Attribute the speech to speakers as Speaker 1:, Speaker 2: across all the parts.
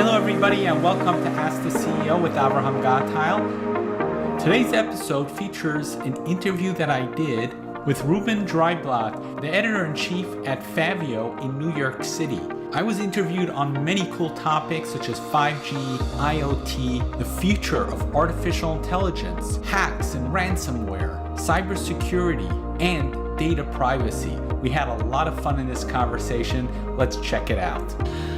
Speaker 1: Hello everybody and welcome to Ask the CEO with Avrohom Gottheil. Today's episode features an interview that I did with Ruben Dreiblatt, the editor-in-chief at Favio in New York City. I was interviewed on many cool topics such as 5G, IoT, the future of artificial intelligence, hacks and ransomware, cybersecurity, and data privacy. We had a lot of fun in this conversation. Let's check it out.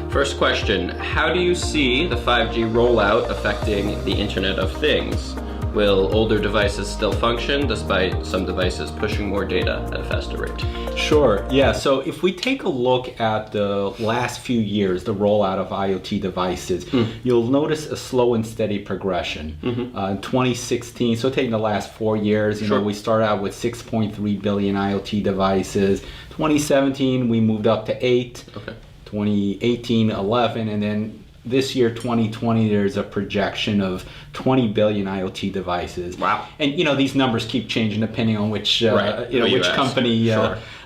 Speaker 2: First question, how do you see the 5G rollout affecting the Internet of Things? Will older devices still function despite some devices pushing more data at a faster rate?
Speaker 1: Sure, yeah. So if we take a look at the last few years, the rollout of IoT devices, you'll notice a slow and steady progression. In 2016, so taking the last 4 years, you know, we started out with 6.3 billion IoT devices. 2017, we moved up to 8. 2018, 11, and then this year, 2020, there's a projection of 20 billion IoT devices.
Speaker 2: Wow!
Speaker 1: And you know these numbers keep changing depending on which which company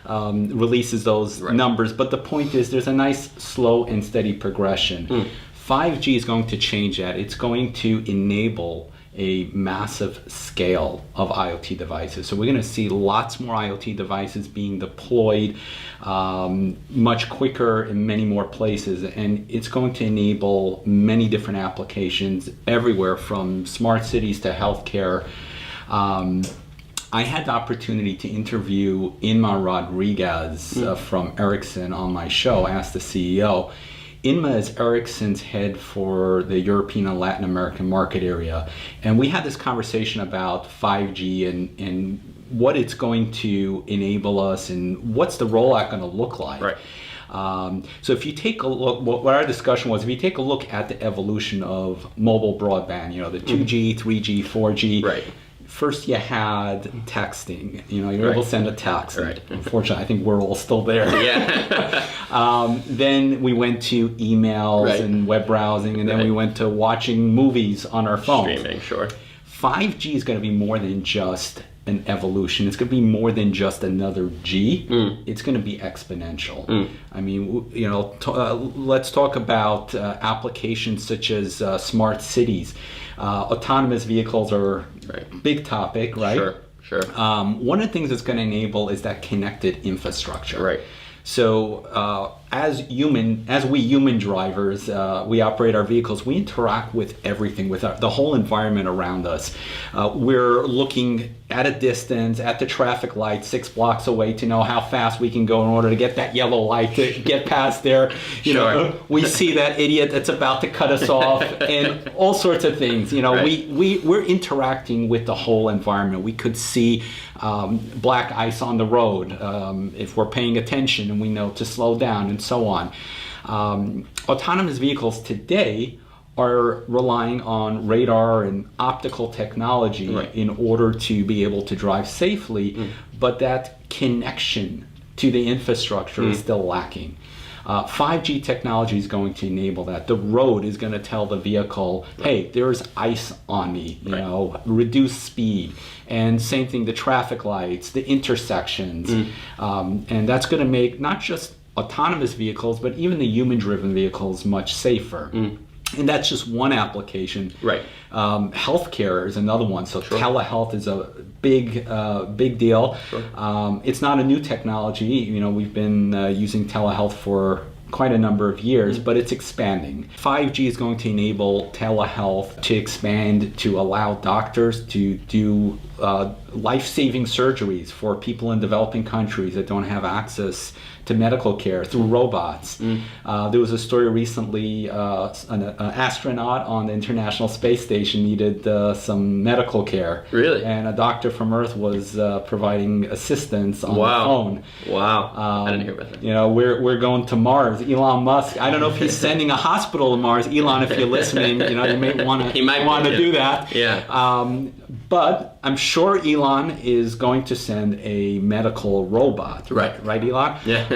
Speaker 1: releases those numbers. But the point is, there's a nice slow and steady progression. 5G is going to change that. It's going to enable a massive scale of IoT devices. So we're going to see lots more IoT devices being deployed much quicker in many more places, and it's going to enable many different applications everywhere from smart cities to healthcare. I had the opportunity to interview Inma Rodriguez from Ericsson on my show, Ask the CEO. Inma is Ericsson's head for the European and Latin American market area. And we had this conversation about 5G and what it's going to enable us and what's the rollout going to look like.
Speaker 2: Right.
Speaker 1: So if you take a look, what our discussion was, if you take a look at the evolution of mobile broadband, you know, the 2G, 3G, 4G.
Speaker 2: Right.
Speaker 1: First you had texting, you know, you were able to send a text.
Speaker 2: Right.
Speaker 1: Unfortunately, I think we're all still there.
Speaker 2: Yeah.
Speaker 1: Then we went to emails and web browsing, and then we went to watching movies on our phones.
Speaker 2: Streaming, sure.
Speaker 1: 5G is going to be more than just an evolution. It's going to be more than just another G. It's going to be exponential. I mean, you know, let's talk about applications such as smart cities. Autonomous vehicles are a big topic, right?
Speaker 2: Sure.
Speaker 1: One of the things it's going to enable is that connected infrastructure.
Speaker 2: Right.
Speaker 1: So as we human drivers, we operate our vehicles, we interact with everything, with the whole environment around us. We're looking at a distance, at the traffic light 6 blocks away to know how fast we can go in order to get that yellow light to get past there. You know, we see that idiot that's about to cut us off and all sorts of things. You know, we're interacting with the whole environment. We could see black ice on the road if we're paying attention and we know to slow down and so on. Autonomous vehicles today are relying on radar and optical technology in order to be able to drive safely, but that connection to the infrastructure is still lacking. 5G technology is going to enable that. The road is going to tell the vehicle, hey, there's ice on me, you know, reduce speed. And same thing, the traffic lights, the intersections. And that's going to make not just autonomous vehicles, but even the human-driven vehicles much safer. And that's just one application. Healthcare is another one. So telehealth is a big deal. It's not a new technology. You know, we've been using telehealth for quite a number of years, but it's expanding. 5G is going to enable telehealth to expand to allow doctors to do life-saving surgeries for people in developing countries that don't have access to medical care through robots. There was a story recently, an astronaut on the International Space Station needed some medical care.
Speaker 2: Really?
Speaker 1: And a doctor from Earth was providing assistance on the phone.
Speaker 2: Wow. I didn't hear about that.
Speaker 1: You know, we're going to Mars. Elon Musk, I don't know if he's sending a hospital to Mars. Elon, if you're listening, you know, you may want to do that.
Speaker 2: Yeah.
Speaker 1: But I'm sure Elon is going to send a medical robot. Right, Elon?
Speaker 2: Yeah.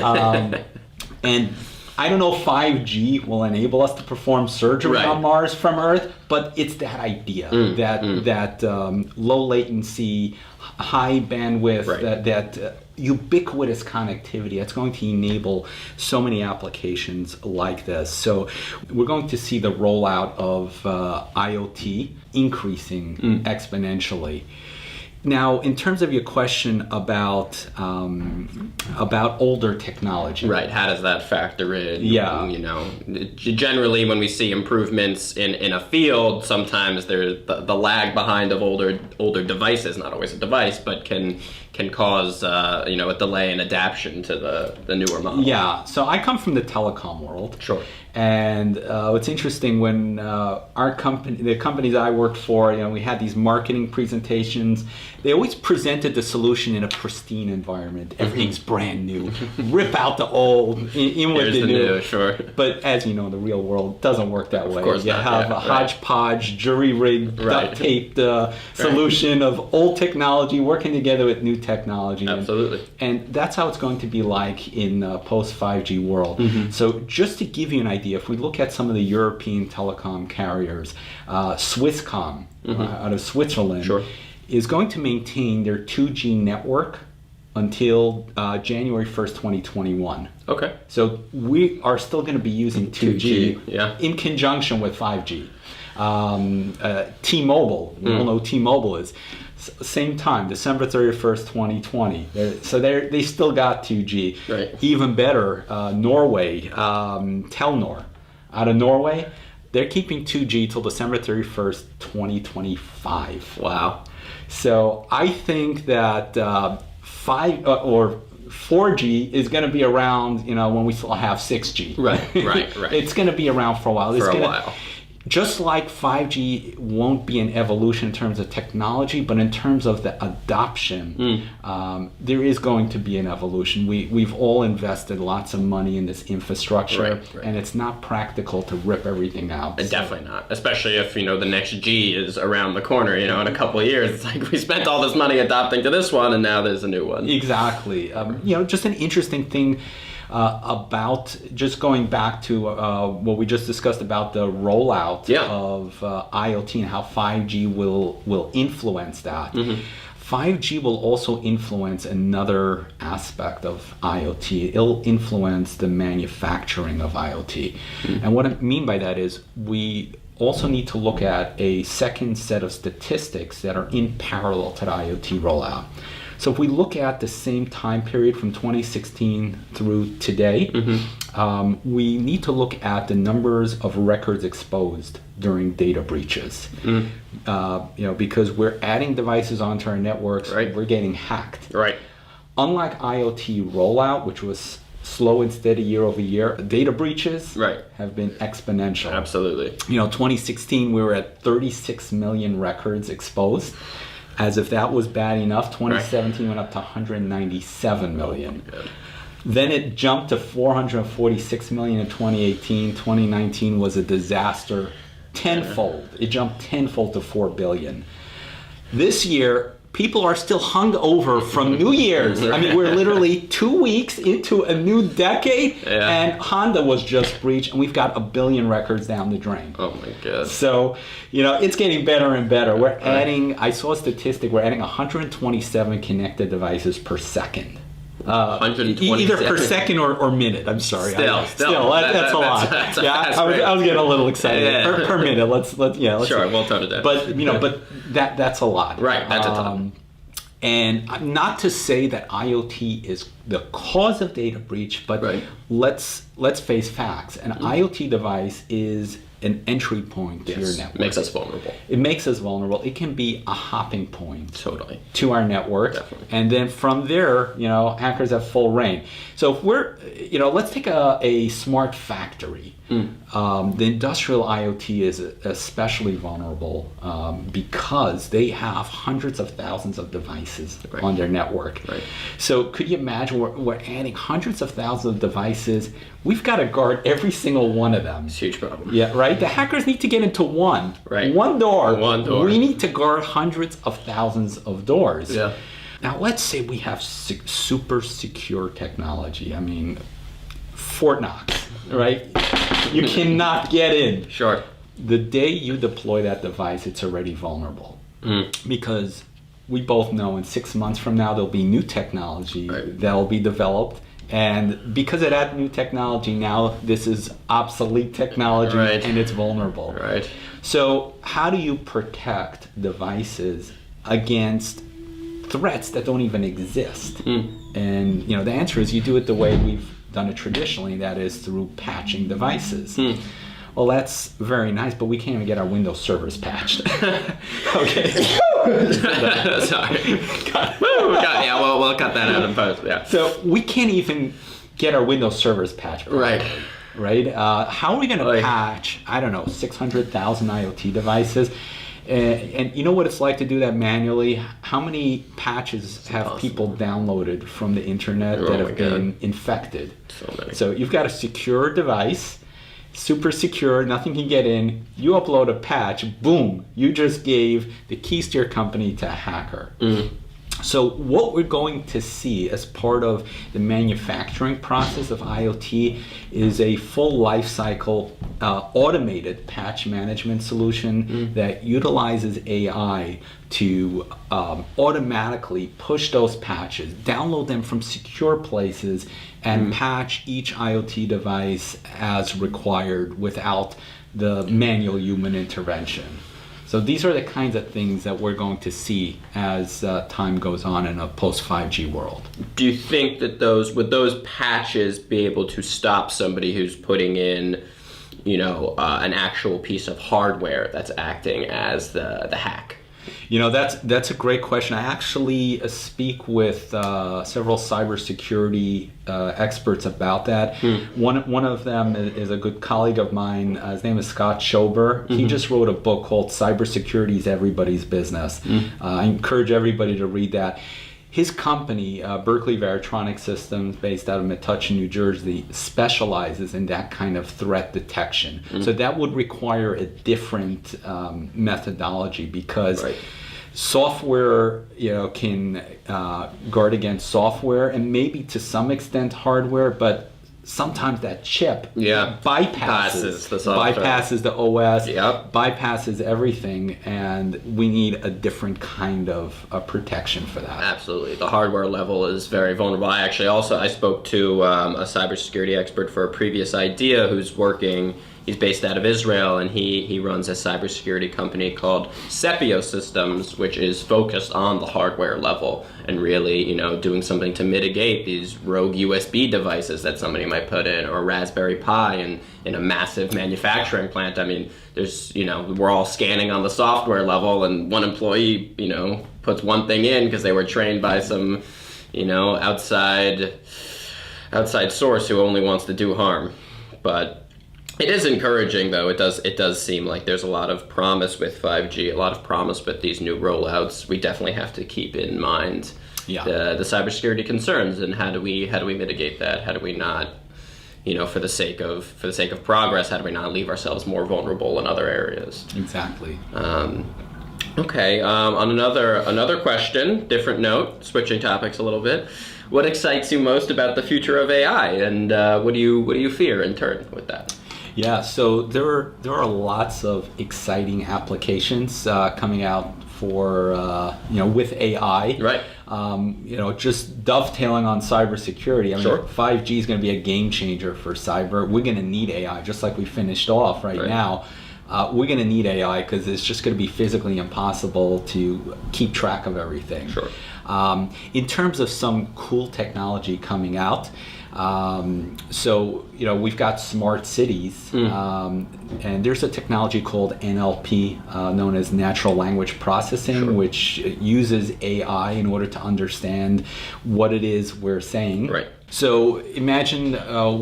Speaker 1: And I don't know if 5G will enable us to perform surgery on Mars from Earth, but it's that idea that low latency, high bandwidth, that ubiquitous connectivity that's going to enable so many applications like this. So we're going to see the rollout of IoT increasing exponentially. Now, in terms of your question about older technology,
Speaker 2: Right. How does that factor in?
Speaker 1: Yeah.
Speaker 2: You know, generally when we see improvements in a field, sometimes there's the lag behind of older devices, not always a device, but can cause a delay in adaptation to the newer model.
Speaker 1: Yeah. So I come from the telecom world.
Speaker 2: Sure.
Speaker 1: And it's interesting when the companies I worked for, we had these marketing presentations. They always presented the solution in a pristine environment. Everything's brand new. Rip out the old, in with
Speaker 2: Here's
Speaker 1: the new.
Speaker 2: Sure.
Speaker 1: But as you know, the real world doesn't work that way.
Speaker 2: course
Speaker 1: You
Speaker 2: not,
Speaker 1: have
Speaker 2: yeah,
Speaker 1: a hodgepodge, jury-rigged,
Speaker 2: Right.
Speaker 1: duct-taped solution of old technology working together with new technology.
Speaker 2: Absolutely.
Speaker 1: And that's how it's going to be like in post-5G world. So just to give you an idea, if we look at some of the European telecom carriers, Swisscom out of Switzerland
Speaker 2: Sure.
Speaker 1: is going to maintain their 2G network until January 1st, 2021.
Speaker 2: Okay.
Speaker 1: So we are still going to be using 2G,
Speaker 2: yeah.
Speaker 1: in conjunction with 5G. T-Mobile, we all know T-Mobile is. Same time, December 31st, 2020. They still got 2G.
Speaker 2: Right.
Speaker 1: Even better, Norway, Telnor, out of Norway, they're keeping 2G till December 31st, 2025.
Speaker 2: Wow.
Speaker 1: So I think that 4G is going to be around, when we still have 6G.
Speaker 2: Right.
Speaker 1: It's going to be around for a while.
Speaker 2: For a while.
Speaker 1: Just like 5G won't be an evolution in terms of technology, but in terms of the adoption, there is going to be an evolution. We've all invested lots of money in this infrastructure,
Speaker 2: Right.
Speaker 1: and it's not practical to rip everything out.
Speaker 2: Definitely not. Especially if, the next G is around the corner, in a couple of years. It's like we spent all this money adopting to this one, and now there's a new one.
Speaker 1: Exactly. Just an interesting thing about just going back to what we just discussed about the rollout of IoT and how 5G will influence that. 5G will also influence another aspect of IoT. It'll influence the manufacturing of IoT. And what I mean by that is we also need to look at a second set of statistics that are in parallel to the IoT rollout. So if we look at the same time period from 2016 through today, we need to look at the numbers of records exposed during data breaches. Because we're adding devices onto our networks, we're getting hacked.
Speaker 2: Right.
Speaker 1: Unlike IoT rollout, which was slow and steady year over year, data breaches have been exponential.
Speaker 2: Absolutely.
Speaker 1: 2016 we were at 36 million records exposed. As if that was bad enough, 2017 went up to 197 million. Then it jumped to 446 million in 2018. 2019 was a disaster, tenfold. It jumped tenfold to 4 billion. This year, people are still hung over from New Year's. I mean, we're literally 2 weeks into a new decade, and Honda was just breached, and we've got 1 billion records down the drain.
Speaker 2: Oh my God.
Speaker 1: So, it's getting better and better. We're adding, I saw a statistic, we're adding 127 connected devices per second.
Speaker 2: 127.
Speaker 1: Either per second or minute. I'm sorry.
Speaker 2: Still,
Speaker 1: that's a lot.
Speaker 2: That's
Speaker 1: I was getting a little excited. Per minute. Let's
Speaker 2: sure, we'll tone it down.
Speaker 1: But that's a lot.
Speaker 2: Right, that's a ton.
Speaker 1: And not to say that IoT is the cause of data breach, but let's face facts. An IoT device is an entry point to your network.
Speaker 2: Makes us vulnerable.
Speaker 1: It makes us vulnerable. It can be a hopping point
Speaker 2: Totally.
Speaker 1: to our network.
Speaker 2: Definitely.
Speaker 1: And then from there, hackers have full reign. So if we're, let's take a smart factory. The industrial IoT is especially vulnerable because they have hundreds of thousands of devices on their network. So could you imagine we're adding hundreds of thousands of devices. We've got to guard every single one of them.
Speaker 2: It's a huge problem.
Speaker 1: Yeah, right? The hackers need to get into one. One door.
Speaker 2: One door.
Speaker 1: We need to guard hundreds of thousands of doors.
Speaker 2: Yeah.
Speaker 1: Now, let's say we have super secure technology. I mean, Fort Knox, right? You cannot get in.
Speaker 2: Sure.
Speaker 1: The day you deploy that device, it's already vulnerable. Because we both know in 6 months from now there'll be new technology
Speaker 2: Right.
Speaker 1: that'll be developed. And because of that new technology now, this is obsolete technology
Speaker 2: Right.
Speaker 1: and it's vulnerable.
Speaker 2: Right.
Speaker 1: So how do you protect devices against threats that don't even exist? And the answer is you do it the way we've done it traditionally, that is through patching devices. Well, that's very nice, but we can't even get our Windows servers patched. Okay.
Speaker 2: Sorry. Yeah, we'll cut that out in post. Yeah.
Speaker 1: So we can't even get our Windows servers patched properly, right? How are we going to patch, I don't know, 600,000 IoT devices? And you know what it's like to do that manually? How many patches have people downloaded from the internet that have been infected?
Speaker 2: So many.
Speaker 1: So you've got a secure device, super secure, nothing can get in. You upload a patch, boom, you just gave the keys to your company to a hacker. So what we're going to see as part of the manufacturing process of IoT is a full life cycle automated patch management solution that utilizes AI to automatically push those patches, download them from secure places, and patch each IoT device as required without the manual human intervention. So these are the kinds of things that we're going to see as time goes on in a post-5G world.
Speaker 2: Do you think that would those patches be able to stop somebody who's putting in, an actual piece of hardware that's acting as the hack?
Speaker 1: That's a great question. I actually speak with several cybersecurity experts about that. One of them is a good colleague of mine. His name is Scott Schober. He just wrote a book called Cybersecurity is Everybody's Business. I encourage everybody to read that. His company, Berkeley Varitronic Systems, based out of Metuchen, New Jersey, specializes in that kind of threat detection. So that would require a different methodology because software, can guard against software and maybe to some extent hardware, but sometimes that chip bypasses
Speaker 2: the software,
Speaker 1: bypasses the OS, bypasses everything, and we need a different kind of protection for that.
Speaker 2: Absolutely. The hardware level is very vulnerable. I spoke to a cybersecurity expert for a previous idea he's based out of Israel, and he runs a cybersecurity company called Sepio Systems, which is focused on the hardware level and really, doing something to mitigate these rogue USB devices that somebody might put in, or Raspberry Pi in a massive manufacturing plant. I mean, there's, we're all scanning on the software level, and one employee, puts one thing in because they were trained by some, outside source who only wants to do harm. But it is encouraging, though. It does seem like there's a lot of promise with 5G, a lot of promise with these new rollouts. We definitely have to keep in mind the cybersecurity concerns, and how do we mitigate that? How do we not, for the sake of progress, how do we not leave ourselves more vulnerable in other areas?
Speaker 1: Exactly.
Speaker 2: Okay. On another question, different note, switching topics a little bit. What excites you most about the future of AI, and what do you fear in turn with that?
Speaker 1: Yeah, so there are lots of exciting applications coming out for with AI.
Speaker 2: Right.
Speaker 1: Just dovetailing on cybersecurity. I mean,
Speaker 2: Sure.
Speaker 1: 5G is going to be a game changer for cyber. We're going to need AI, just like we finished off right now. We're going to need AI because it's just going to be physically impossible to keep track of everything.
Speaker 2: Sure.
Speaker 1: In terms of some cool technology coming out, we've got smart cities, and there's a technology called NLP, known as natural language processing, which uses AI in order to understand what it is we're saying.
Speaker 2: Right.
Speaker 1: So imagine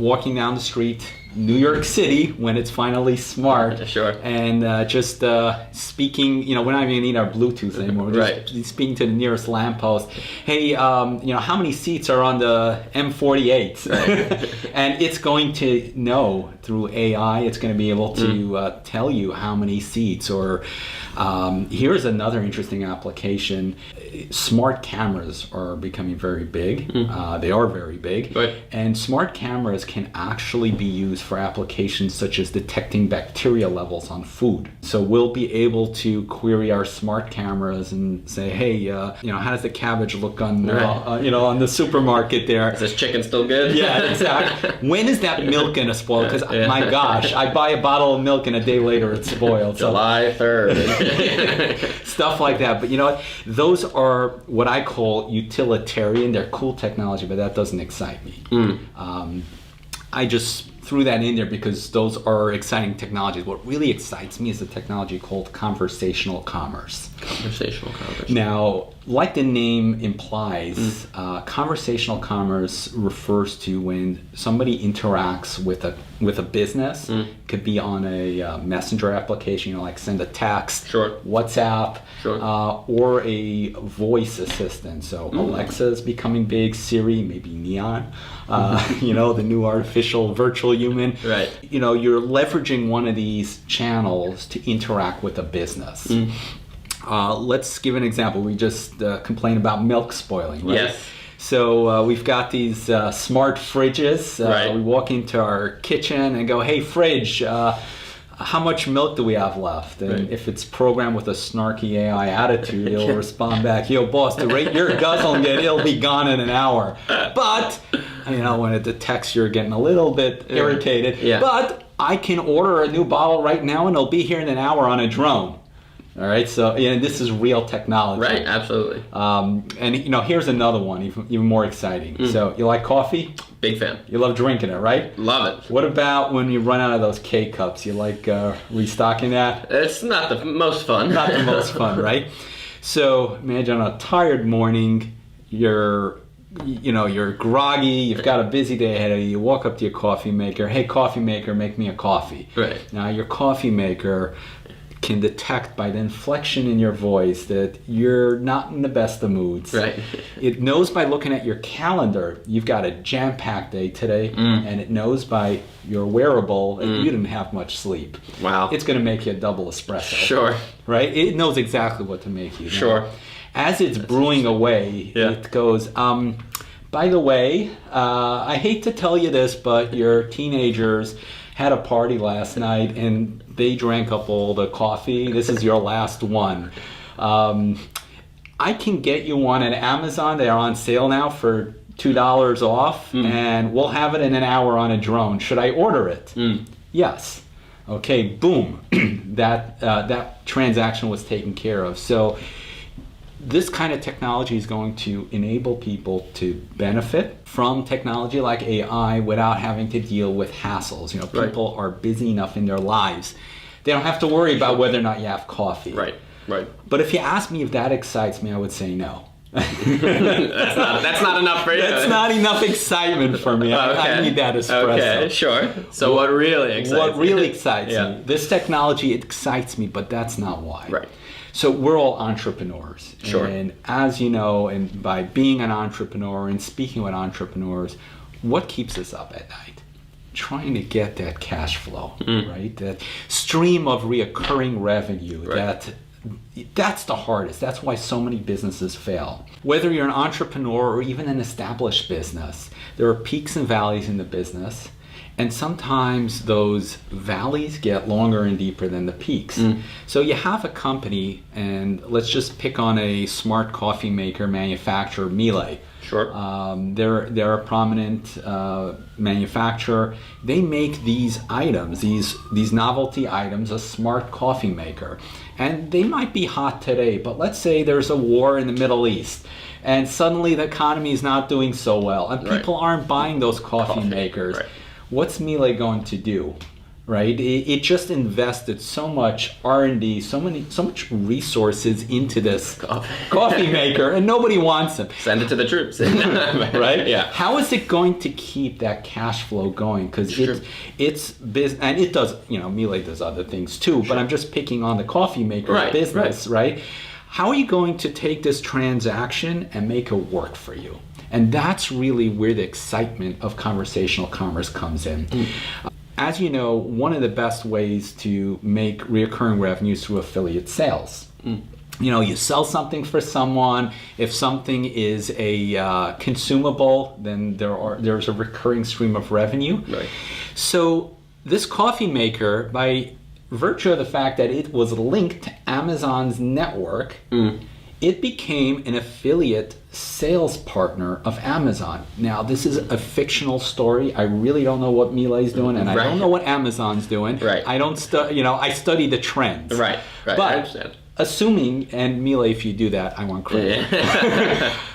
Speaker 1: walking down the street, New York City, when it's finally smart,
Speaker 2: Sure.
Speaker 1: and just speaking. We're not even gonna need our Bluetooth anymore. We're just speaking to the nearest lamppost. Hey, how many seats are on the M48? Right. And it's going to know through AI. It's going to be able to tell you how many seats. Or here's another interesting application. Smart cameras are becoming very big. They are very big.
Speaker 2: Right.
Speaker 1: And smart cameras can actually be used for applications such as detecting bacteria levels on food. So we'll be able to query our smart cameras and say, hey, how does the cabbage look on, on the supermarket there?
Speaker 2: Is this chicken still good?
Speaker 1: Yeah, exactly. When is that milk gonna spoil? Because my gosh, I buy a bottle of milk and a day later it's spoiled.
Speaker 2: July 3rd.
Speaker 1: Stuff like that. But you know what? Those are what I call utilitarian. They're cool technology, but that doesn't excite me. I just threw that in there because those are exciting technologies. What really excites me is a technology called conversational commerce.
Speaker 2: Conversational commerce.
Speaker 1: Now, like the name implies, conversational commerce refers to when somebody interacts with a business. Could be on a messenger application, like send a text, WhatsApp, or a voice assistant. So Alexa is becoming big, Siri, maybe Neon, the new artificial virtual human.
Speaker 2: Right.
Speaker 1: You're leveraging one of these channels to interact with a business. Let's give an example. We just complained about milk spoiling, right?
Speaker 2: Yes.
Speaker 1: So we've got these smart fridges. We walk into our kitchen and go, hey, fridge, how much milk do we have left? And if it's programmed with a snarky AI attitude, it'll respond back, yo, boss, the rate you're guzzling it, it'll be gone in an hour. But, when it detects you're getting a little bit irritated, but I can order a new bottle right now and it'll be here in an hour on a drone. All right, so this is real technology.
Speaker 2: Right, absolutely.
Speaker 1: And here's another one, even more exciting. So you like coffee?
Speaker 2: Big fan.
Speaker 1: You love drinking it, right?
Speaker 2: Love it.
Speaker 1: What about when you run out of those K-cups? You like restocking that?
Speaker 2: It's not the most fun.
Speaker 1: Not the most fun, right? So imagine on a tired morning, you're groggy, you've got a busy day ahead of you, you walk up to your coffee maker, hey, coffee maker, make me a coffee.
Speaker 2: Right.
Speaker 1: Now your coffee maker can detect by the inflection in your voice that you're not in the best of moods.
Speaker 2: Right.
Speaker 1: It knows by looking at your calendar, you've got a jam-packed day today, and it knows by your wearable that you didn't have much sleep.
Speaker 2: Wow.
Speaker 1: It's going to make you a double espresso.
Speaker 2: Sure.
Speaker 1: Right? It knows exactly what to make you.
Speaker 2: Sure.
Speaker 1: As it's brewing away, it goes, by the way, I hate to tell you this, but your teenagers had a party last night and they drank up all the coffee. This is your last one. I can get you one at Amazon. They're on sale now for $2 off, and we'll have it in an hour on a drone. Should I order it? Yes. Okay, boom. That transaction was taken care of. So this kind of technology is going to enable people to benefit from technology like AI without having to deal with hassles. People are busy enough in their lives. They don't have to worry about whether or not you have coffee.
Speaker 2: Right.
Speaker 1: But if you ask me if that excites me, I would say no.
Speaker 2: That's not enough for you.
Speaker 1: That's not enough excitement for me. I need that espresso.
Speaker 2: Okay, sure. So what really excites
Speaker 1: me? This technology excites me, but that's not why.
Speaker 2: Right.
Speaker 1: So we're all entrepreneurs.
Speaker 2: Sure.
Speaker 1: And as you know, and by being an entrepreneur and speaking with entrepreneurs, what keeps us up at night? Trying to get that cash flow, right? That stream of reoccurring revenue.
Speaker 2: Right.
Speaker 1: That's the hardest. That's why so many businesses fail. Whether you're an entrepreneur or even an established business, there are peaks and valleys in the business. And sometimes those valleys get longer and deeper than the peaks. So you have a company, and let's just pick on a smart coffee maker manufacturer, Miele.
Speaker 2: Sure.
Speaker 1: They're a prominent manufacturer. They make these items, these novelty items, a smart coffee maker. And they might be hot today, but let's say there's a war in the Middle East, and suddenly the economy is not doing so well, and people aren't buying those coffee makers.
Speaker 2: Right.
Speaker 1: What's Miele going to do, right? It just invested so much R&D, so much resources into this coffee maker, and nobody wants them.
Speaker 2: Send it to the troops,
Speaker 1: right?
Speaker 2: Yeah.
Speaker 1: How is it going to keep that cash flow going? Because it's business, and it does. Miele does other things too. But I'm just picking on the coffee maker business, right? How are you going to take this transaction and make it work for you? And that's really where the excitement of conversational commerce comes in. As you know, one of the best ways to make recurring revenue is through affiliate sales. You sell something for someone. If something is a consumable, then there's a recurring stream of revenue.
Speaker 2: Right.
Speaker 1: So this coffee maker, by virtue of the fact that it was linked to Amazon's network, it became an affiliate sales partner of Amazon. Now, this is a fictional story. I really don't know what Miele's doing, and I don't know what Amazon's doing.
Speaker 2: Right.
Speaker 1: I don't I study the trends.
Speaker 2: Right.
Speaker 1: But
Speaker 2: I understand.
Speaker 1: assuming, and Miele, if you do that, I want credit.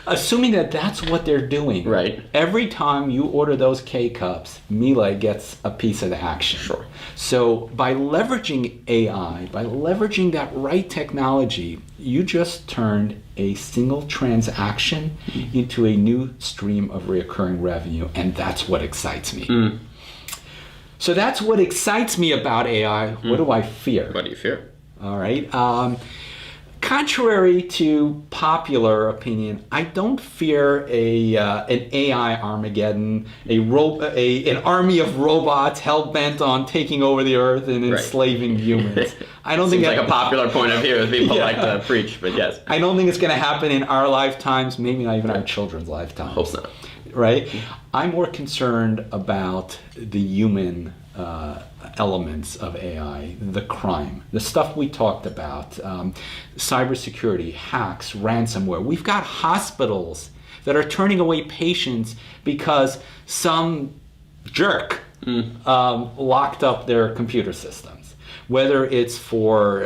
Speaker 1: Assuming that that's what they're doing.
Speaker 2: Right.
Speaker 1: Every time you order those K-Cups, Miele gets a piece of the action.
Speaker 2: Sure.
Speaker 1: So by leveraging AI, by leveraging that right technology, you just turned a single transaction into a new stream of recurring revenue, and that's what excites me. So that's what excites me about AI. What do I fear?
Speaker 2: What do you fear?
Speaker 1: All right. Contrary to popular opinion, I don't fear an AI Armageddon, an army of robots hell-bent on taking over the earth and enslaving humans. I don't think
Speaker 2: Seems like a popular point of view that people like to preach, but yes.
Speaker 1: I don't think it's going to happen in our lifetimes, maybe not even our children's lifetimes.
Speaker 2: Hope not.
Speaker 1: Right? I'm more concerned about the human elements of AI, the crime, the stuff we talked about, cybersecurity, hacks, ransomware. We've got hospitals that are turning away patients because some jerk locked up their computer systems. Whether it's for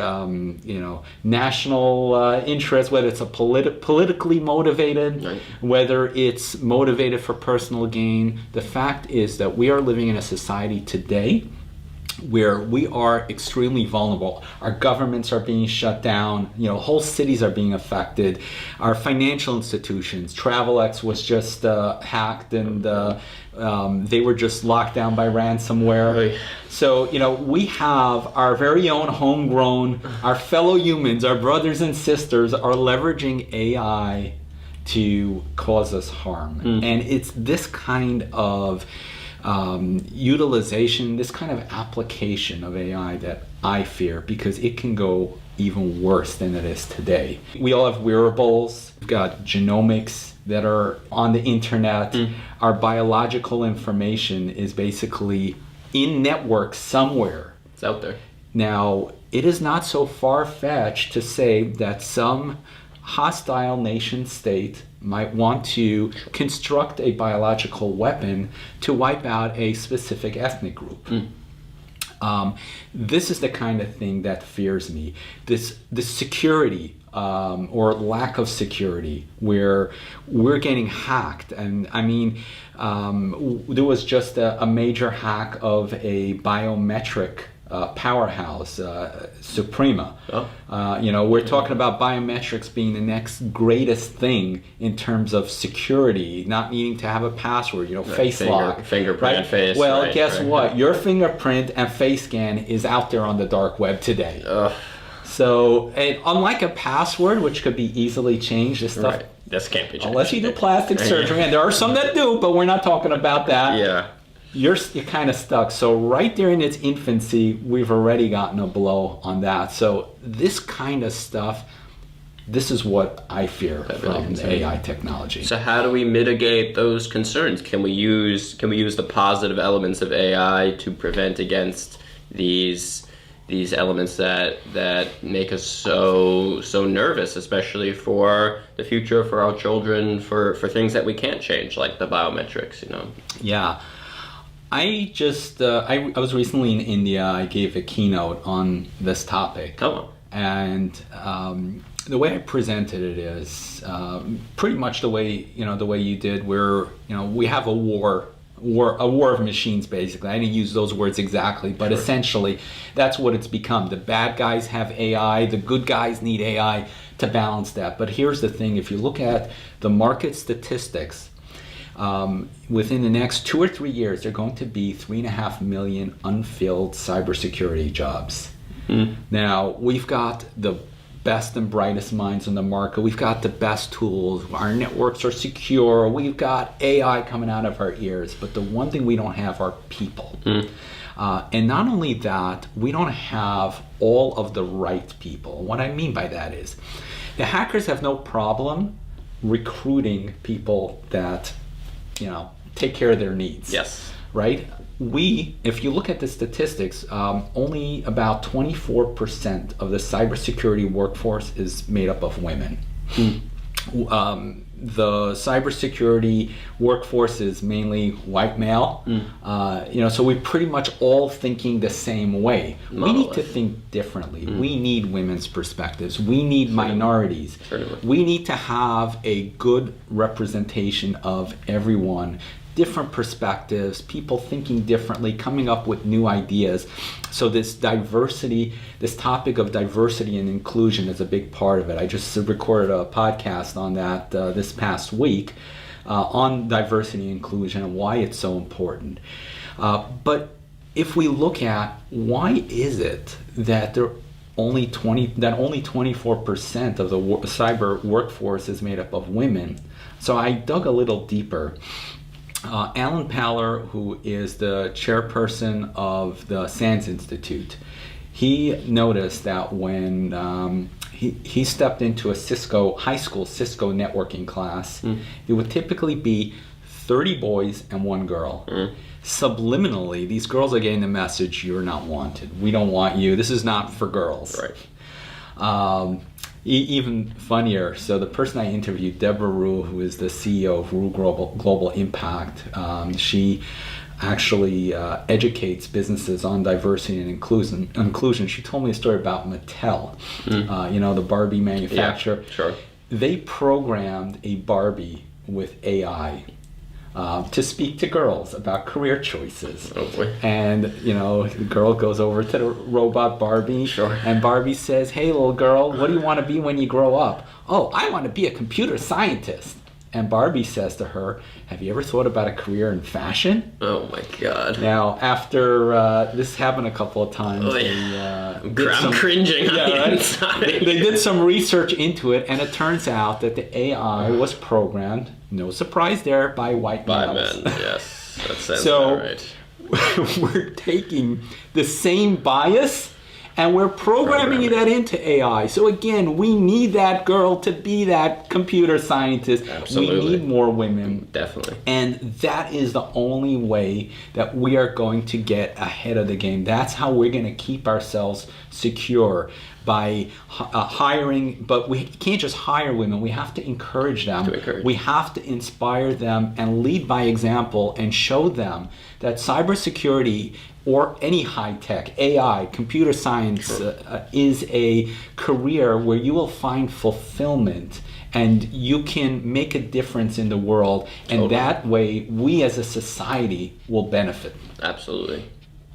Speaker 1: national interest, whether it's a politically motivated, whether it's motivated for personal gain, the fact is that we are living in a society today where we are extremely vulnerable. Our governments are being shut down, whole cities are being affected. Our financial institutions, TravelX was just hacked, and they were just locked down by ransomware. So, we have our very own homegrown, our fellow humans, our brothers and sisters are leveraging AI to cause us harm. And it's this kind of utilization, this kind of application of AI that I fear, because it can go even worse than it is today. We all have wearables, we've got genomics that are on the internet. Our biological information is basically in network somewhere.
Speaker 2: It's out there.
Speaker 1: Now, it is not so far-fetched to say that some hostile nation state might want to construct a biological weapon to wipe out a specific ethnic group. This is the kind of thing that fears me. The security or lack of security, where we're getting hacked. And I mean, there was just a major hack of a biometric powerhouse, Suprema. We're talking about biometrics being the next greatest thing in terms of security, not needing to have a password, face lock.
Speaker 2: Fingerprint, face.
Speaker 1: Well, guess what? Your fingerprint and face scan is out there on the dark web today. So, unlike a password, which could be easily changed, this stuff,
Speaker 2: this can't be changed.
Speaker 1: Unless you do plastic surgery, and there are some that do, but we're not talking about that.
Speaker 2: Yeah.
Speaker 1: You're kind of stuck. So right there in its infancy, we've already gotten a blow on that. So this kind of stuff, this is what I fear from AI technology.
Speaker 2: So how do we mitigate those concerns? Can we use the positive elements of AI to prevent against these elements that make us so nervous, especially for the future, for our children, for things that we can't change, like the biometrics,
Speaker 1: Yeah. I was recently in India. I gave a keynote on this topic. And the way I presented it is pretty much the way you did, where we have a war of machines, basically. I didn't use those words exactly, but essentially that's what it's become. The bad guys have AI, the good guys need AI to balance that. But here's the thing: if you look at the market statistics, within the next 2 or 3 years, there are going to be 3.5 million unfilled cybersecurity jobs. Now, we've got the best and brightest minds in the market. We've got the best tools. Our networks are secure. We've got AI coming out of our ears. But the one thing we don't have are people. And not only that, we don't have all of the right people. What I mean by that is the hackers have no problem recruiting people that take care of their needs.
Speaker 2: Yes.
Speaker 1: right? If you look at the statistics, only about 24% of the cybersecurity workforce is made up of women. The cybersecurity workforce is mainly white male. So we're pretty much all thinking the same way. We need to think differently. We need women's perspectives. We need minorities. We need to have a good representation of everyone, different perspectives, people thinking differently, coming up with new ideas. So this topic of diversity and inclusion is a big part of it. I just recorded a podcast on that this past week on diversity and inclusion and why it's so important. But if we look at why is it that only 24% of the cyber workforce is made up of women, so I dug a little deeper. Alan Paller, who is the chairperson of the SANS Institute, he noticed that when he stepped into a high school Cisco networking class, it would typically be 30 boys and 1 girl. Subliminally, these girls are getting the message, you're not wanted. We don't want you. This is not for girls.
Speaker 2: Right.
Speaker 1: Even funnier, so the person I interviewed, Deborah Rue, who is the CEO of Rue Global Impact, she actually educates businesses on diversity and inclusion. She told me a story about Mattel, the Barbie manufacturer.
Speaker 2: Yeah, sure.
Speaker 1: They programmed a Barbie with AI to speak to girls about career choices.
Speaker 2: Oh boy.
Speaker 1: And, the girl goes over to the robot Barbie.
Speaker 2: Sure.
Speaker 1: And Barbie says, hey, little girl, what do you want to be when you grow up? Oh, I want to be a computer scientist. And Barbie says to her, have you ever thought about a career in fashion?
Speaker 2: Oh my God.
Speaker 1: Now, after this happened a couple of times,
Speaker 2: I'm cringing on the inside.
Speaker 1: They did some research into it, and it turns out that the AI was programmed, no surprise there, by white males.
Speaker 2: By men, yes. That sounds
Speaker 1: so,
Speaker 2: about right.
Speaker 1: We're taking the same bias and we're programming that into AI. So again, we need that girl to be that computer scientist.
Speaker 2: Absolutely.
Speaker 1: We need more women.
Speaker 2: Definitely.
Speaker 1: And that is the only way that we are going to get ahead of the game. That's how we're going to keep ourselves secure, by hiring. But we can't just hire women. We have to encourage them. We have to inspire them and lead by example and show them that cybersecurity or any high-tech, AI, computer science is a career where you will find fulfillment and you can make a difference in the world. And that way, we as a society will benefit.
Speaker 2: Absolutely.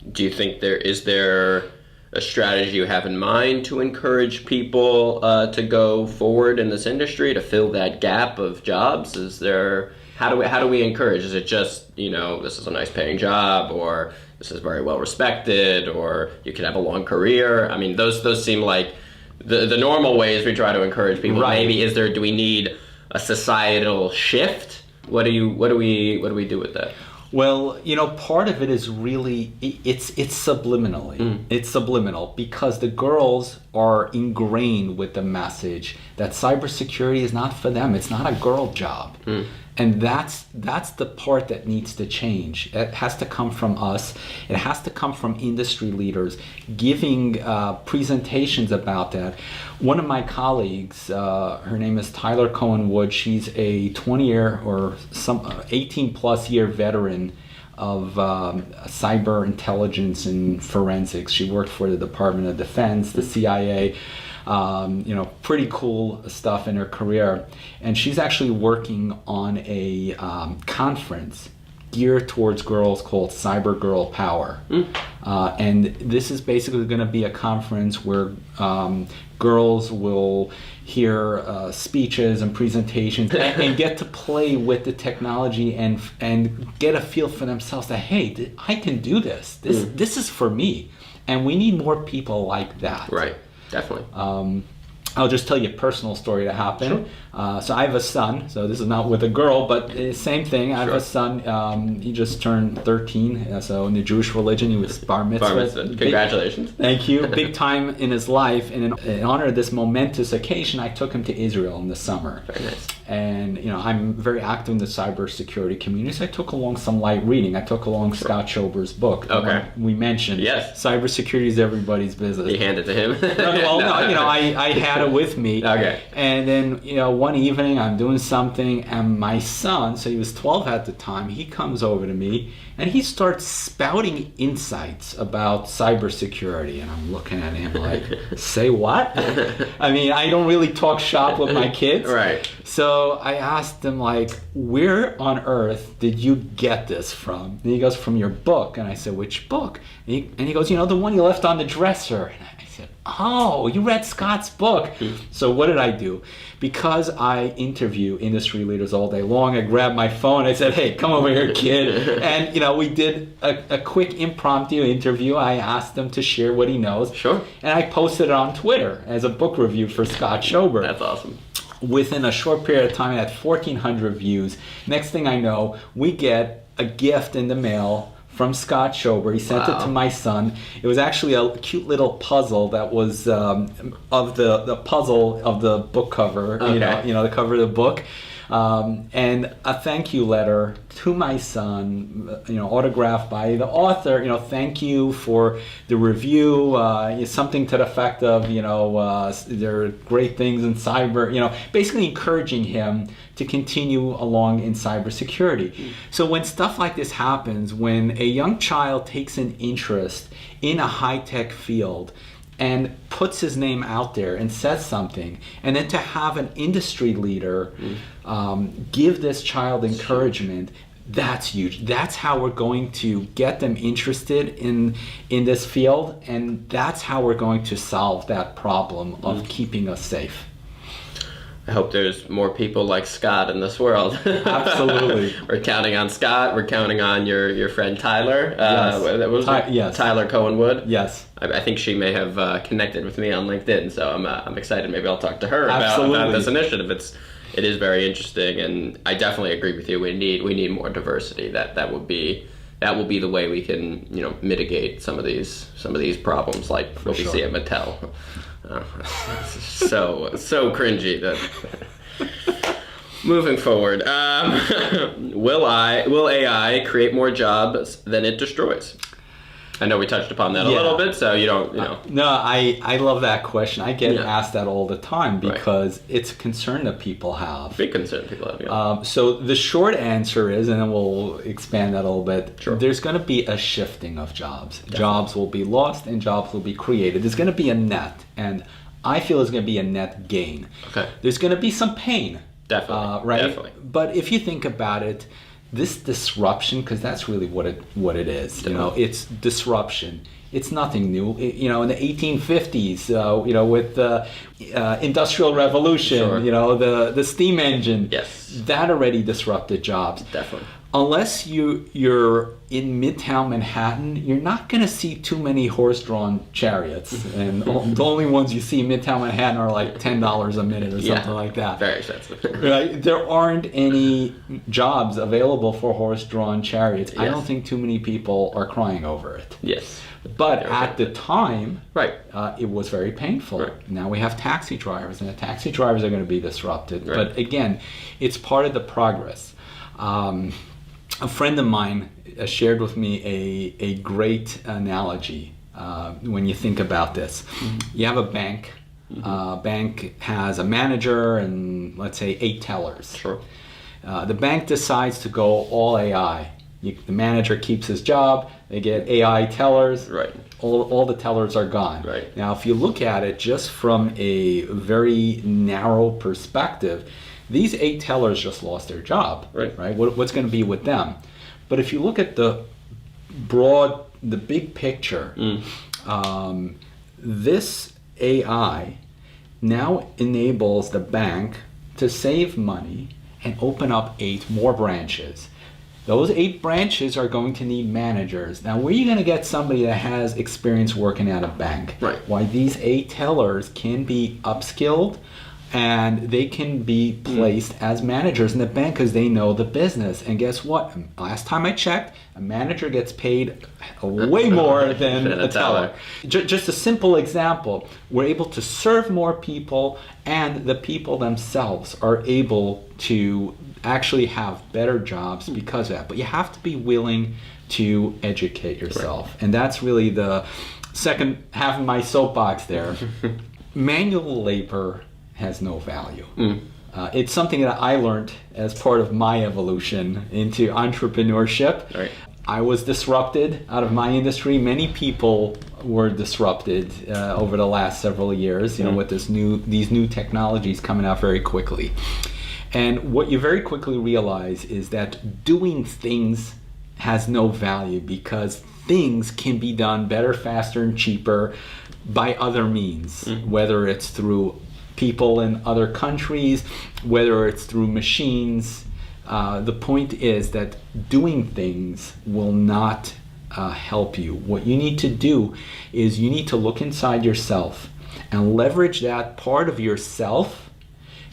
Speaker 2: Do you think is there a strategy you have in mind to encourage people to go forward in this industry, to fill that gap of jobs? How do we encourage? Is it just, this is a nice paying job, or this is very well respected, or you can have a long career? I mean, those seem like the normal ways we try to encourage people.
Speaker 1: Right.
Speaker 2: Maybe do we need a societal shift? What do we do with that?
Speaker 1: Well, part of it is really, it's subliminally. It's subliminal because the girls are ingrained with the message that cybersecurity is not for them. It's not a girl job. And that's the part that needs to change. It has to come from us. It has to come from industry leaders giving presentations about that. One of my colleagues, her name is Tyler Cohen Wood. She's a 20-year or 18-plus year veteran of cyber intelligence and forensics. She worked for the Department of Defense, the CIA. Pretty cool stuff in her career. And she's actually working on a conference geared towards girls called Cyber Girl Power. And this is basically going to be a conference where girls will hear speeches and presentations and get to play with the technology and get a feel for themselves that, hey, I can do this. This is for me. And we need more people like that.
Speaker 2: Right. Definitely.
Speaker 1: I'll just tell you a personal story that happened. Sure. So I have a son, so this is not with a girl, but same thing. I have a son, he just turned 13, so in the Jewish religion, he was bar mitzvah.
Speaker 2: Bar mitzvah. Congratulations.
Speaker 1: Thank you. Big time in his life. And in honor of this momentous occasion, I took him to Israel in the summer.
Speaker 2: Very nice.
Speaker 1: And I'm very active in the cybersecurity community, so I took along some light reading. I took along Scott Schober's book.
Speaker 2: Okay.
Speaker 1: We mentioned.
Speaker 2: Yes.
Speaker 1: Cybersecurity is everybody's business.
Speaker 2: You hand it to him?
Speaker 1: I had it with me.
Speaker 2: Okay.
Speaker 1: And then, one evening I'm doing something, and my son, so he was 12 at the time, he comes over to me and he starts spouting insights about cybersecurity. And I'm looking at him like, say what? I mean, I don't really talk shop with my kids.
Speaker 2: Right.
Speaker 1: So I asked him, like, where on earth did you get this from? And he goes, from your book. And I said, which book? And he goes, the one you left on the dresser. And I said, oh, you read Scott's book. So what did I do? Because I interview industry leaders all day long, I grabbed my phone. I said, hey, come over here, kid. And, we did a quick impromptu interview. I asked him to share what he knows.
Speaker 2: Sure.
Speaker 1: And I posted it on Twitter as a book review for Scott Schober.
Speaker 2: That's awesome.
Speaker 1: Within a short period of time, it had 1,400 views. Next thing I know, we get a gift in the mail from Scott Schober. He sent it to my son. It was actually a cute little puzzle that was of the puzzle of the book cover,
Speaker 2: Okay.
Speaker 1: the cover of the book. And a thank you letter to my son, autographed by the author. Thank you for the review. Something to the effect of, there are great things in cyber. Basically encouraging him to continue along in cybersecurity. So when stuff like this happens, when a young child takes an interest in a high-tech field and puts his name out there and says something, and then to have an industry leader give this child encouragement, that's huge. That's how we're going to get them interested in this field, and that's how we're going to solve that problem of keeping us safe.
Speaker 2: I hope there's more people like Scott in this world.
Speaker 1: Absolutely.
Speaker 2: We're counting on Scott. We're counting on your friend Tyler.
Speaker 1: Yes. Yes.
Speaker 2: Tyler Cohen-Wood.
Speaker 1: Yes.
Speaker 2: I think she may have connected with me on LinkedIn, so I'm excited. Maybe I'll talk to her about this initiative. It is very interesting, and I definitely agree with you. We need more diversity. That will be the way we can mitigate some of these problems, like what we see at Mattel. So cringy. Moving forward, will AI create more jobs than it destroys? I know we touched upon that a little bit, so you don't.
Speaker 1: No, I love that question. I get asked that all the time because it's a concern that people have.
Speaker 2: Big concern people have.
Speaker 1: So the short answer is, and then we'll expand that a little bit.
Speaker 2: Sure.
Speaker 1: There's going to be a shifting of jobs.
Speaker 2: Definitely.
Speaker 1: Jobs will be lost and jobs will be created. There's going to be a net, and I feel there's going to be a net gain.
Speaker 2: Okay.
Speaker 1: There's going to be some pain.
Speaker 2: Definitely.
Speaker 1: Right.
Speaker 2: Definitely.
Speaker 1: But if you think about it, this disruption, because that's really what it is. It's disruption. It's nothing new. In the 1850s, with the Industrial Revolution,
Speaker 2: Sure.
Speaker 1: the steam engine.
Speaker 2: Yes.
Speaker 1: That already disrupted jobs.
Speaker 2: Definitely.
Speaker 1: Unless you're in Midtown Manhattan, you're not going to see too many horse-drawn chariots, and the only ones you see in Midtown Manhattan are like $10 a minute or something like that.
Speaker 2: Very expensive.
Speaker 1: Right? There aren't any jobs available for horse-drawn chariots.
Speaker 2: Yes.
Speaker 1: I don't think too many people are crying over it.
Speaker 2: Yes.
Speaker 1: But at the time,
Speaker 2: Right.
Speaker 1: it was very painful.
Speaker 2: Right.
Speaker 1: Now we have taxi drivers, and the taxi drivers are going to be disrupted.
Speaker 2: Right.
Speaker 1: But again, it's part of the progress. A friend of mine shared with me a great analogy when you think about this. You have a bank. Bank has a manager and, let's say, 8 tellers.
Speaker 2: Sure.
Speaker 1: The bank decides to go all AI. The manager keeps his job. They get AI tellers.
Speaker 2: Right.
Speaker 1: All the tellers are gone.
Speaker 2: Right.
Speaker 1: Now, if you look at it just from a very narrow perspective, these 8 tellers just lost their job.
Speaker 2: Right.
Speaker 1: What's going to be with them? But if you look at the big picture, this AI now enables the bank to save money and open up 8 more branches. Those 8 branches are going to need managers. Now, where are you going to get somebody that has experience working at a bank?
Speaker 2: Right.
Speaker 1: Why these 8 tellers can be upskilled, and they can be placed as managers in the bank because they know the business. And guess what? Last time I checked, a manager gets paid way more than a teller. Just a simple example. We're able to serve more people, and the people themselves are able to actually have better jobs because of that. But you have to be willing to educate yourself. Right. And that's really the second half of my soapbox there. Manual labor has no value. It's something that I learned as part of my evolution into entrepreneurship. Right. I was disrupted out of my industry. Many people were disrupted over the last several years, with these new technologies coming out very quickly. And what you very quickly realize is that doing things has no value because things can be done better, faster, and cheaper by other means, whether it's through people in other countries, whether it's through machines. The point is that doing things will not help you. What you need to do is you need to look inside yourself and leverage that part of yourself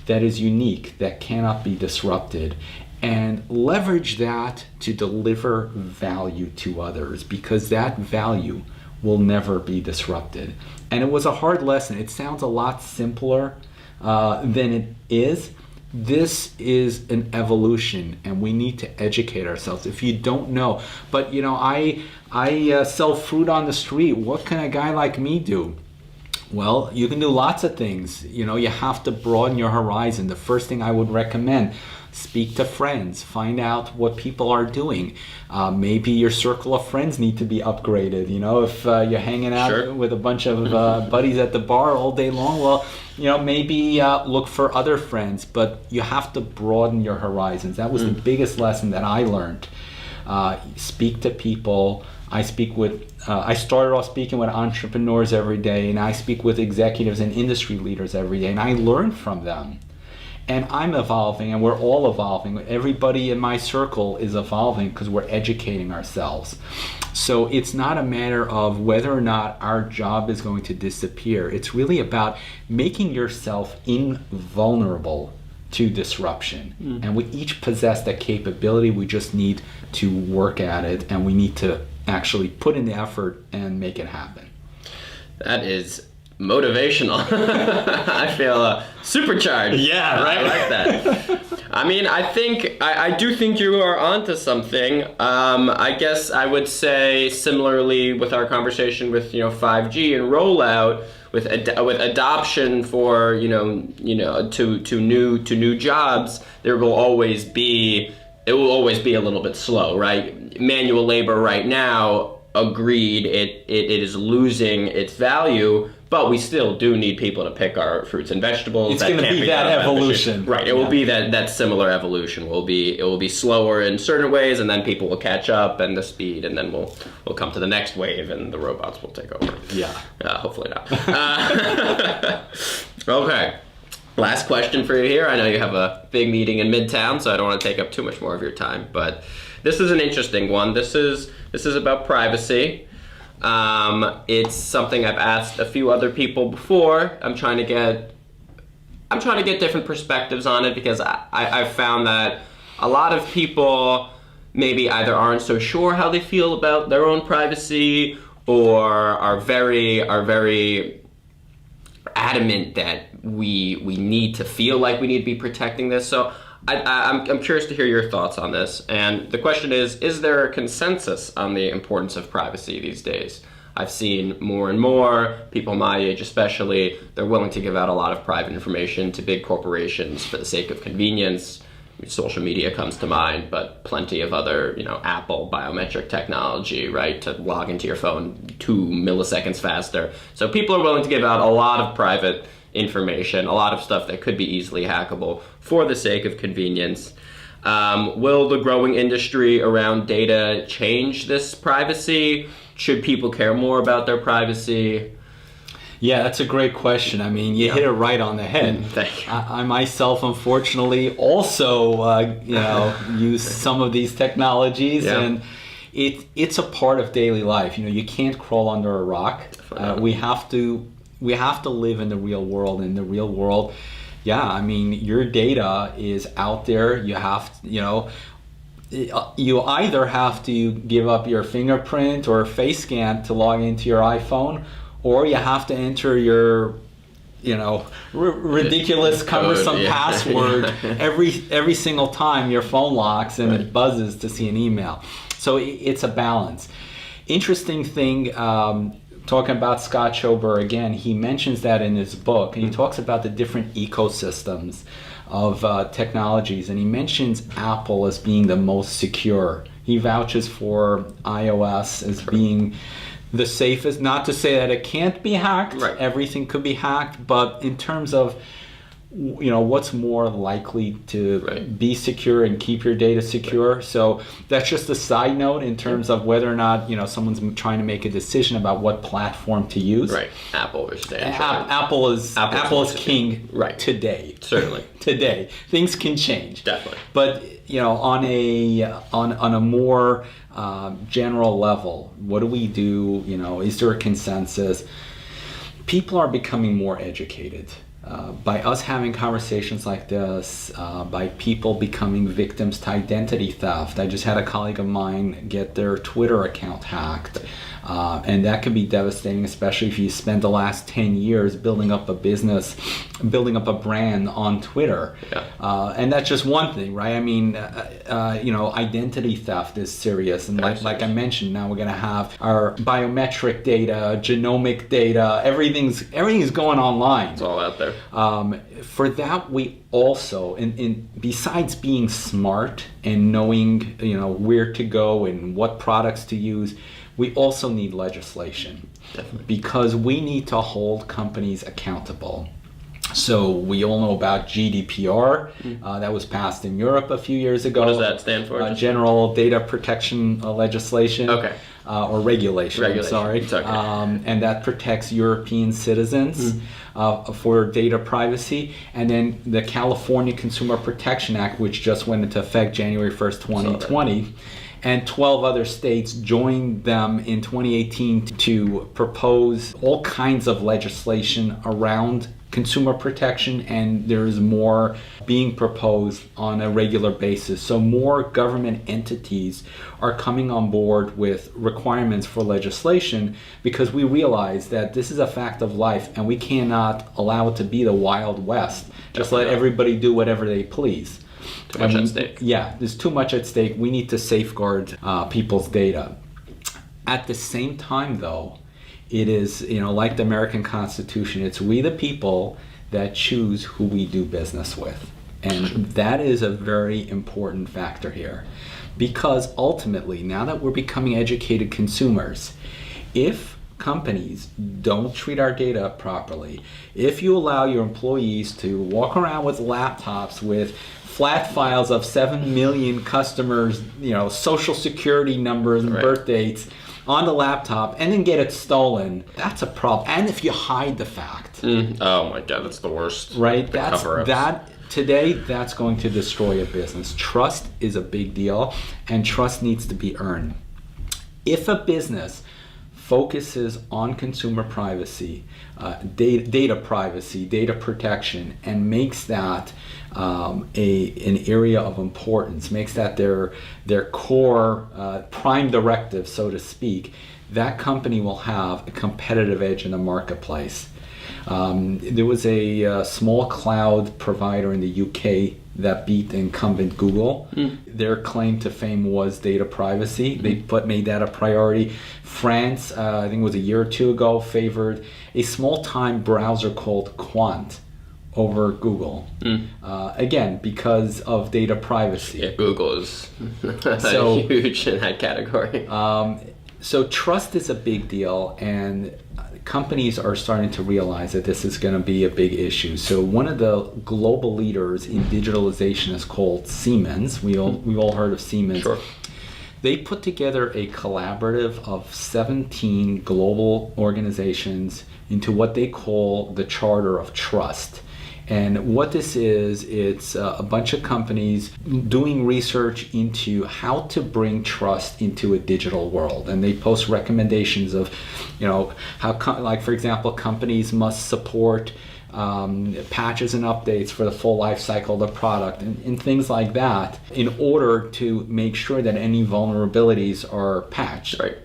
Speaker 1: that is unique, that cannot be disrupted, and leverage that to deliver value to others, because that value will never be disrupted. And it was a hard lesson. It sounds a lot simpler than it is. This is an evolution, and we need to educate ourselves. If you don't know, but I sell fruit on the street. What can a guy like me do? Well, you can do lots of things. You have to broaden your horizon. The first thing I would recommend, speak to friends, find out what people are doing. Maybe your circle of friends need to be upgraded. If you're hanging out with a bunch of buddies at the bar all day long, well, maybe look for other friends, but you have to broaden your horizons. That was the biggest lesson that I learned. Speak to people. I started off speaking with entrepreneurs every day, and I speak with executives and industry leaders every day, and I learn from them. And I'm evolving, and we're all evolving. Everybody in my circle is evolving because we're educating ourselves. So it's not a matter of whether or not our job is going to disappear. It's really about making yourself invulnerable to disruption. And we each possess that capability. We just need to work at it, and we need to actually put in the effort and make it happen.
Speaker 2: That is motivational. I feel supercharged.
Speaker 1: Yeah, right.
Speaker 2: I like that. I do think you are onto something. I guess I would say similarly with our conversation with 5G and rollout, with adoption for to new jobs, it will always be a little bit slow, right? Manual labor right now, agreed, it is losing its value, but we still do need people to pick our fruits and vegetables.
Speaker 1: It's going to be that evolution.
Speaker 2: Right, it will be that similar evolution. It will be slower in certain ways, and then people will catch up and the speed, and then we'll come to the next wave and the robots will take over.
Speaker 1: Yeah.
Speaker 2: Hopefully not. Okay. Last question for you here. I know you have a big meeting in Midtown, so I don't want to take up too much more of your time, but this is an interesting one. This is about privacy. It's something I've asked a few other people before. I'm trying to get different perspectives on it because I've found that a lot of people maybe either aren't so sure how they feel about their own privacy or are very adamant that we need to feel like we need to be protecting this. So I'm curious to hear your thoughts on this. And the question is there a consensus on the importance of privacy these days? I've seen more and more people my age especially, they're willing to give out a lot of private information to big corporations for the sake of convenience. Social media comes to mind, but plenty of other, Apple biometric technology, right, to log into your phone 2 milliseconds faster. So people are willing to give out a lot of private information, a lot of stuff that could be easily hackable for the sake of convenience. Will the growing industry around data change this privacy? Should people care more about their privacy?
Speaker 1: Yeah, that's a great question. I mean, you hit it right on the head.
Speaker 2: Thank you.
Speaker 1: I myself, unfortunately, also use some of these technologies, and it's a part of daily life. You can't crawl under a rock. We have to live in the real world. In the real world, Yeah, I mean, your data is out there. You have, you either have to give up your fingerprint or face scan to log into your iPhone, or you have to enter your ridiculous cumbersome password every single time your phone locks and it buzzes to see an email. So it's a balance. Interesting thing, talking about Scott Schober again, he mentions that in his book, and he talks about the different ecosystems of technologies, and he mentions Apple as being the most secure. He vouches for iOS as being the safest. Not to say that it can't be hacked.
Speaker 2: Right.
Speaker 1: Everything could be hacked, but in terms of what's more likely to be secure and keep your data secure. So that's just a side note in terms of whether or not someone's trying to make a decision about what platform to use.
Speaker 2: Right. Apple versus Android.
Speaker 1: Apple is king today.
Speaker 2: Certainly.
Speaker 1: Today. Things can change.
Speaker 2: Definitely.
Speaker 1: But on a more general level, what do we do? Is there a consensus? People are becoming more educated. By us having conversations like this, by people becoming victims to identity theft. I just had a colleague of mine get their Twitter account hacked. And that can be devastating, especially if you spend the last 10 years building up a business, building up a brand on Twitter. Yeah. And that's just one thing, right? I mean, identity theft is serious. And like I mentioned, now we're going to have our biometric data, genomic data, everything's going online.
Speaker 2: It's all out there.
Speaker 1: For that, we also, besides being smart and knowing, where to go and what products to use, we also need legislation.
Speaker 2: Definitely.
Speaker 1: Because we need to hold companies accountable. So we all know about GDPR. That was passed in Europe a few years ago.
Speaker 2: What does that stand for?
Speaker 1: General Data Protection Legislation.
Speaker 2: Okay.
Speaker 1: Or regulation. I'm sorry.
Speaker 2: It's okay.
Speaker 1: And that protects European citizens for data privacy. And then the California Consumer Protection Act, which just went into effect January 1st, 2020. And 12 other states joined them in 2018 to propose all kinds of legislation around consumer protection, and there's more being proposed on a regular basis. So more government entities are coming on board with requirements for legislation because we realize that this is a fact of life and we cannot allow it to be the Wild West. Just let everybody do whatever they please.
Speaker 2: Too much at stake.
Speaker 1: Yeah, there's too much at stake. We need to safeguard people's data. At the same time, though, it is, like the American Constitution, it's we the people that choose who we do business with. And that is a very important factor here. Because ultimately, now that we're becoming educated consumers, if companies don't treat our data properly, if you allow your employees to walk around with laptops with flat files of 7 million customers, social security numbers and birth dates on the laptop and then get it stolen, that's a problem. And if you hide the fact.
Speaker 2: Oh my God, that's the worst.
Speaker 1: Right? Today, that's going to destroy a business. Trust is a big deal, and trust needs to be earned. If a business focuses on consumer privacy, data privacy, data protection, and makes that an area of importance, makes that their core prime directive, so to speak, that company will have a competitive edge in the marketplace. There was a small cloud provider in the UK that beat the incumbent Google. Their claim to fame was data privacy. They made that a priority. France, I think it was a year or two ago, favored a small-time browser called Quant over Google. Again, because of data privacy.
Speaker 2: Yeah, Google is huge in that category.
Speaker 1: So trust is a big deal, and companies are starting to realize that this is going to be a big issue. So one of the global leaders in digitalization is called Siemens. We've all heard of Siemens.
Speaker 2: Sure.
Speaker 1: They put together a collaborative of 17 global organizations into what they call the Charter of Trust. And what this is, it's a bunch of companies doing research into how to bring trust into a digital world. And they post recommendations of, like for example, companies must support patches and updates for the full life cycle of the product and things like that in order to make sure that any vulnerabilities are patched.
Speaker 2: Right.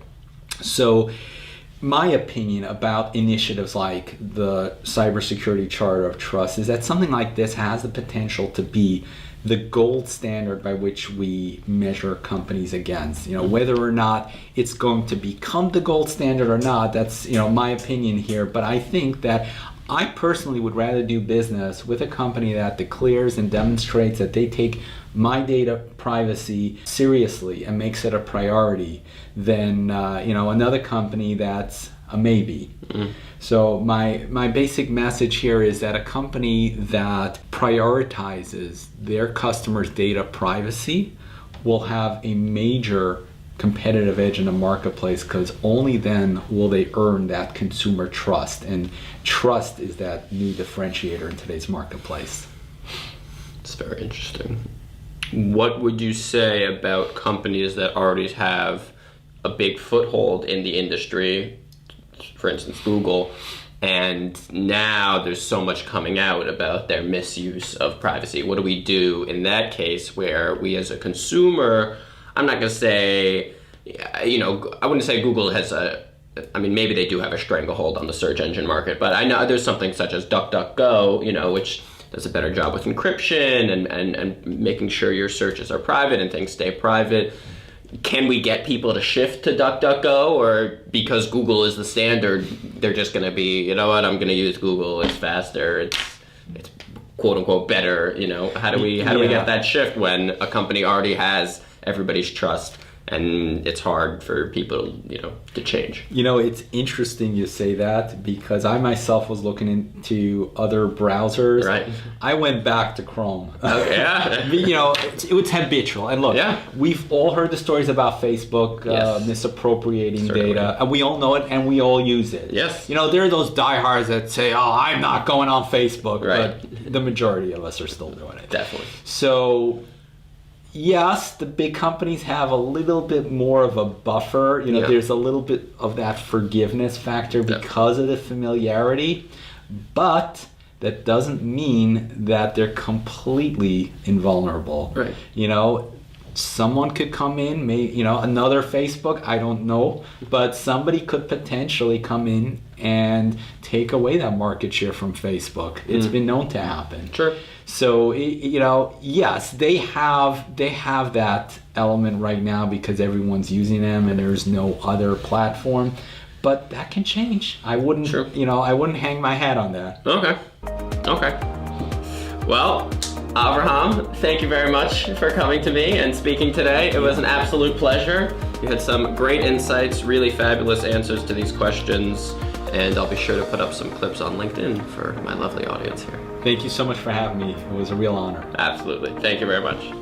Speaker 1: So my opinion about initiatives like the Cybersecurity Charter of Trust is that something like this has the potential to be the gold standard by which we measure companies against. Whether or not it's going to become the gold standard or not, that's my opinion here. But I think that I personally would rather do business with a company that declares and demonstrates that they take my data privacy seriously and makes it a priority than another company that's a maybe. So my basic message here is that a company that prioritizes their customers' data privacy will have a major competitive edge in the marketplace, because only then will they earn that consumer trust, and trust is that new differentiator in today's marketplace.
Speaker 2: It's very interesting. What would you say about companies that already have a big foothold in the industry, for instance Google, and now there's so much coming out about their misuse of privacy? What do we do in that case where we as a consumer, I'm not going to say, I wouldn't say Google has maybe they do have a stranglehold on the search engine market, but I know there's something such as DuckDuckGo, which does a better job with encryption and making sure your searches are private and things stay private. Can we get people to shift to DuckDuckGo, or because Google is the standard, they're just going to be, I'm going to use Google, it's faster, it's quote unquote better, how do we get that shift when a company already has everybody's trust and it's hard for people, to change?
Speaker 1: It's interesting you say that, because I myself was looking into other browsers.
Speaker 2: Right.
Speaker 1: I went back to Chrome.
Speaker 2: Okay. Yeah.
Speaker 1: It's habitual. And look, we've all heard the stories about Facebook misappropriating data, and we all know it and we all use it.
Speaker 2: Yes.
Speaker 1: There are those diehards that say, "Oh, I'm not going on Facebook,"
Speaker 2: right.
Speaker 1: But the majority of us are still doing it.
Speaker 2: Definitely.
Speaker 1: So, yes, the big companies have a little bit more of a buffer. There's a little bit of that forgiveness factor because of the familiarity, but that doesn't mean that they're completely invulnerable.
Speaker 2: Right.
Speaker 1: Someone could come in, another Facebook, I don't know, but somebody could potentially come in and take away that market share from Facebook. It's been known to happen.
Speaker 2: Sure.
Speaker 1: So, yes, they have that element right now because everyone's using them and there's no other platform, but that can change. I wouldn't, I wouldn't hang my hat on that.
Speaker 2: Okay. Well, Avrohom, thank you very much for coming to me and speaking today. It was an absolute pleasure. You had some great insights, really fabulous answers to these questions, and I'll be sure to put up some clips on LinkedIn for my lovely audience here.
Speaker 1: Thank you so much for having me. It was a real honor.
Speaker 2: Absolutely. Thank you very much.